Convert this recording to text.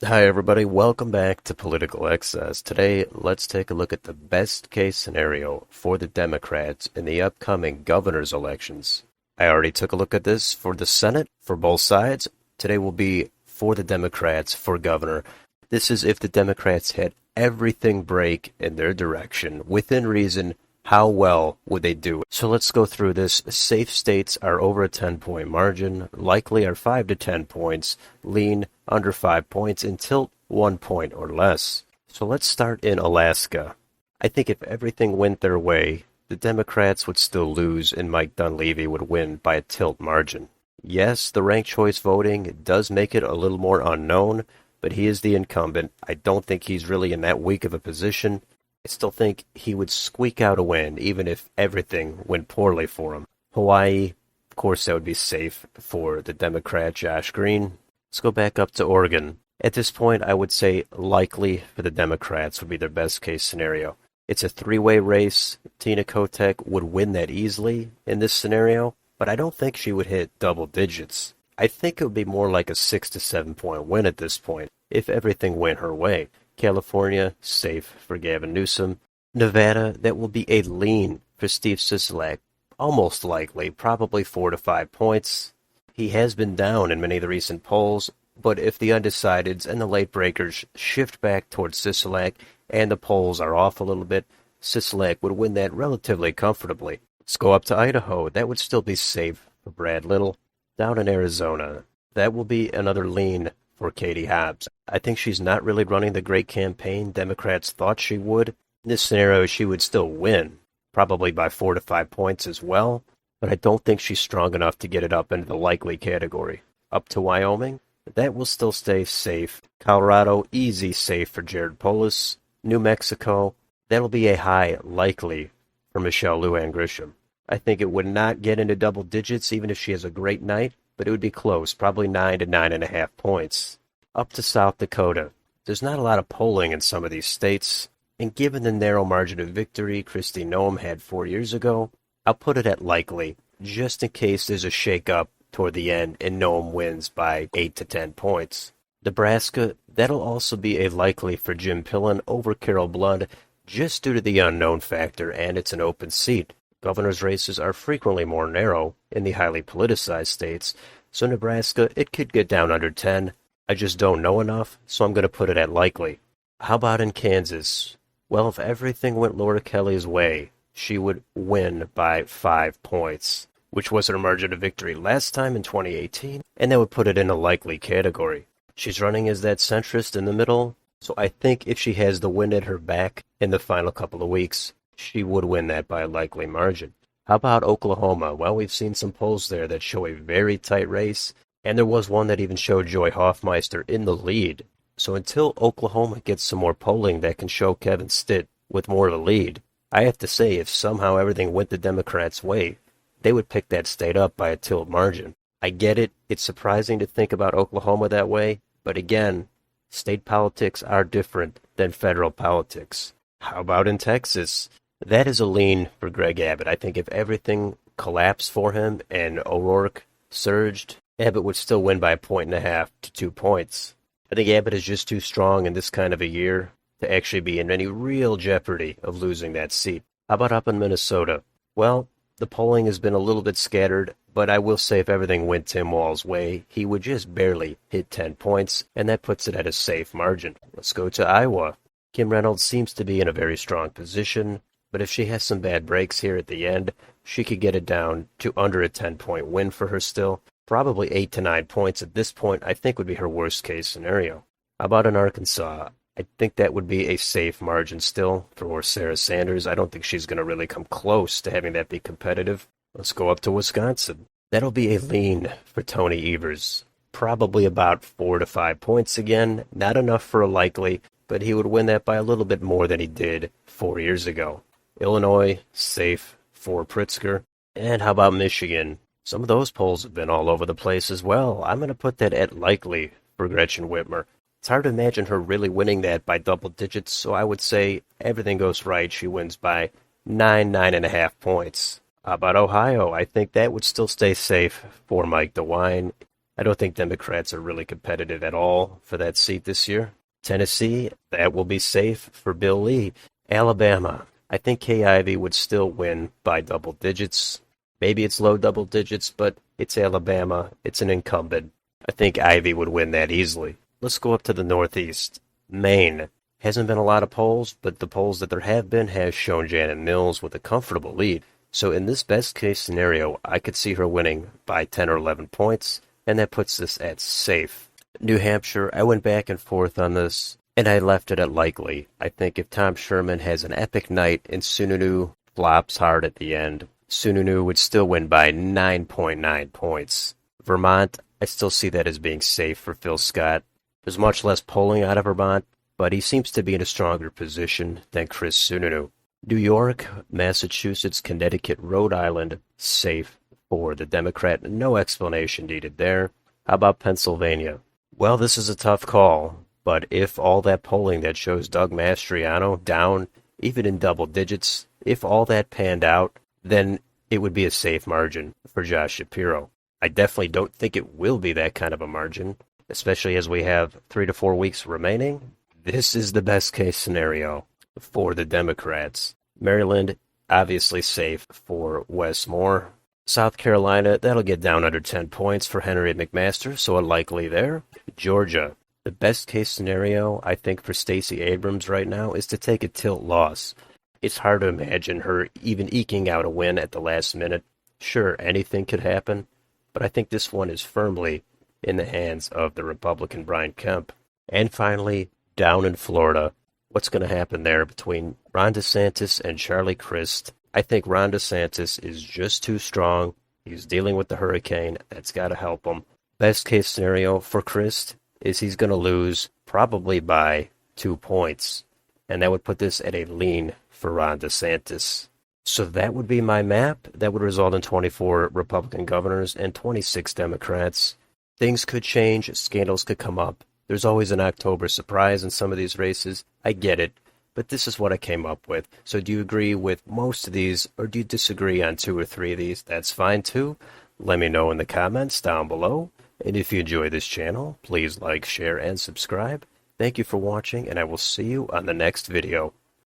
Hi, everybody. Welcome back to Political Excess. Today, let's take a look at the best case scenario for the Democrats in the upcoming governor's elections. I already took a look at this for the Senate for both sides. Today will be for the Democrats for governor. This is if the Democrats had everything break in their direction within reason. How well would they do? So let's go through this. Safe states are over a 10-point margin, likely are 5 to 10 points, lean under 5 points, and tilt 1 point or less. So let's start in Alaska. I think if everything went their way, the Democrats would still lose and Mike Dunleavy would win by a tilt margin. Yes, the ranked choice voting does make it a little more unknown, but he is the incumbent. I don't think he's really in that weak of a position. I still think he would squeak out a win, even if everything went poorly for him. Hawaii, of course, that would be safe for the Democrat Josh Green. Let's go back up to Oregon. At this point, I would say likely for the Democrats would be their best case scenario. It's a three-way race. Tina Kotek would win that easily in this scenario, but I don't think she would hit double digits. I think it would be more like a 6 to 7 point win at this point, if everything went her way. California, safe for Gavin Newsom. Nevada, that will be a lean for Steve Sisolak. Almost likely, probably 4 to 5 points. He has been down in many of the recent polls, but if the undecideds and the late breakers shift back towards Sisolak and the polls are off a little bit, Sisolak would win that relatively comfortably. Let's go up to Idaho. That would still be safe for Brad Little. Down in Arizona, that will be another lean for Katie Hobbs. I think she's not really running the great campaign Democrats thought she would. In this scenario, she would still win, probably by 4 to 5 points as well, but I don't think she's strong enough to get it up into the likely category. Up to Wyoming, that will still stay safe. Colorado, easy safe for Jared Polis. New Mexico, that'll be a high likely for Michelle Lujan Grisham. I think it would not get into double digits even if she has a great night, but it would be close, probably 9 to 9.5 points. Up to South Dakota. There's not a lot of polling in some of these states, and given the narrow margin of victory Kristi Noem had 4 years ago, I'll put it at likely, just in case there's a shake-up toward the end and Noem wins by 8 to 10 points. Nebraska, that'll also be a likely for Jim Pillen over Carol Blood, just due to the unknown factor, and it's an open seat. Governor's races are frequently more narrow in the highly politicized states, so Nebraska, it could get down under 10. I just don't know enough, so I'm going to put it at likely. How about in Kansas? Well, if everything went Laura Kelly's way, she would win by 5 points, which was her margin of victory last time in 2018, and that would put it in a likely category. She's running as that centrist in the middle, so I think if she has the wind at her back in the final couple of weeks, she would win that by a likely margin. How about Oklahoma? Well, we've seen some polls there that show a very tight race, and there was one that even showed Joy Hoffmeister in the lead. So until Oklahoma gets some more polling that can show Kevin Stitt with more of a lead, I have to say if somehow everything went the Democrats' way, they would pick that state up by a tilt margin. I get it. It's surprising to think about Oklahoma that way, but again, state politics are different than federal politics. How about in Texas? That is a lean for Greg Abbott. I think if everything collapsed for him and O'Rourke surged, Abbott would still win by 1.5 to 2 points. I think Abbott is just too strong in this kind of a year to actually be in any real jeopardy of losing that seat. How about up in Minnesota? Well, the polling has been a little bit scattered, but I will say if everything went Tim Walz's way, he would just barely hit 10 points, and that puts it at a safe margin. Let's go to Iowa. Kim Reynolds seems to be in a very strong position, but if she has some bad breaks here at the end, she could get it down to under a 10-point win for her still. Probably 8 to 9 points at this point, I think would be her worst case scenario. How about in Arkansas? I think that would be a safe margin still for Sarah Sanders. I don't think she's going to really come close to having that be competitive. Let's go up to Wisconsin. That'll be a lean for Tony Evers. Probably about 4 to 5 points again. Not enough for a likely, but he would win that by a little bit more than he did 4 years ago. Illinois, safe for Pritzker. And how about Michigan? Some of those polls have been all over the place as well. I'm going to put that at likely for Gretchen Whitmer. It's hard to imagine her really winning that by double digits, so I would say everything goes right. She wins by 9.5 points. How about Ohio? I think that would still stay safe for Mike DeWine. I don't think Democrats are really competitive at all for that seat this year. Tennessee, that will be safe for Bill Lee. Alabama, I think Kay Ivey would still win by double digits. Maybe it's low double digits, but it's Alabama. It's an incumbent. I think Ivey would win that easily. Let's go up to the Northeast. Maine. Hasn't been a lot of polls, but the polls that there have been has shown Janet Mills with a comfortable lead. So in this best case scenario, I could see her winning by 10 or 11 points, and that puts this at safe. New Hampshire, I went back and forth on this, and I left it at likely. I think if Tom Sherman has an epic night and Sununu flops hard at the end, Sununu would still win by 9.9 points. Vermont, I still see that as being safe for Phil Scott. There's much less polling out of Vermont, but he seems to be in a stronger position than Chris Sununu. New York, Massachusetts, Connecticut, Rhode Island, safe for the Democrat. No explanation needed there. How about Pennsylvania? Well, this is a tough call, but if all that polling that shows Doug Mastriano down, even in double digits, if all that panned out, then it would be a safe margin for Josh Shapiro. I definitely don't think it will be that kind of a margin, especially as we have 3 to 4 weeks remaining. This is the best case scenario for the Democrats. Maryland, obviously safe for Wes Moore. South Carolina, that'll get down under 10 points for Henry McMaster, so unlikely there. Georgia, the best case scenario, I think, for Stacey Abrams right now is to take a tilt loss. It's hard to imagine her even eking out a win at the last minute. Sure, anything could happen, but I think this one is firmly in the hands of the Republican Brian Kemp. And finally, down in Florida, what's going to happen there between Ron DeSantis and Charlie Crist? I think Ron DeSantis is just too strong. He's dealing with the hurricane. That's got to help him. Best case scenario for Crist is he's going to lose probably by 2 points. And that would put this at a lean for Ron DeSantis. So that would be my map. That would result in 24 Republican governors and 26 Democrats. Things could change. Scandals could come up. There's always an October surprise in some of these races. I get it. But this is what I came up with. So do you agree with most of these, or do you disagree on 2 or 3 of these? That's fine too. Let me know in the comments down below. And if you enjoy this channel, please like, share, and subscribe. Thank you for watching, and I will see you on the next video.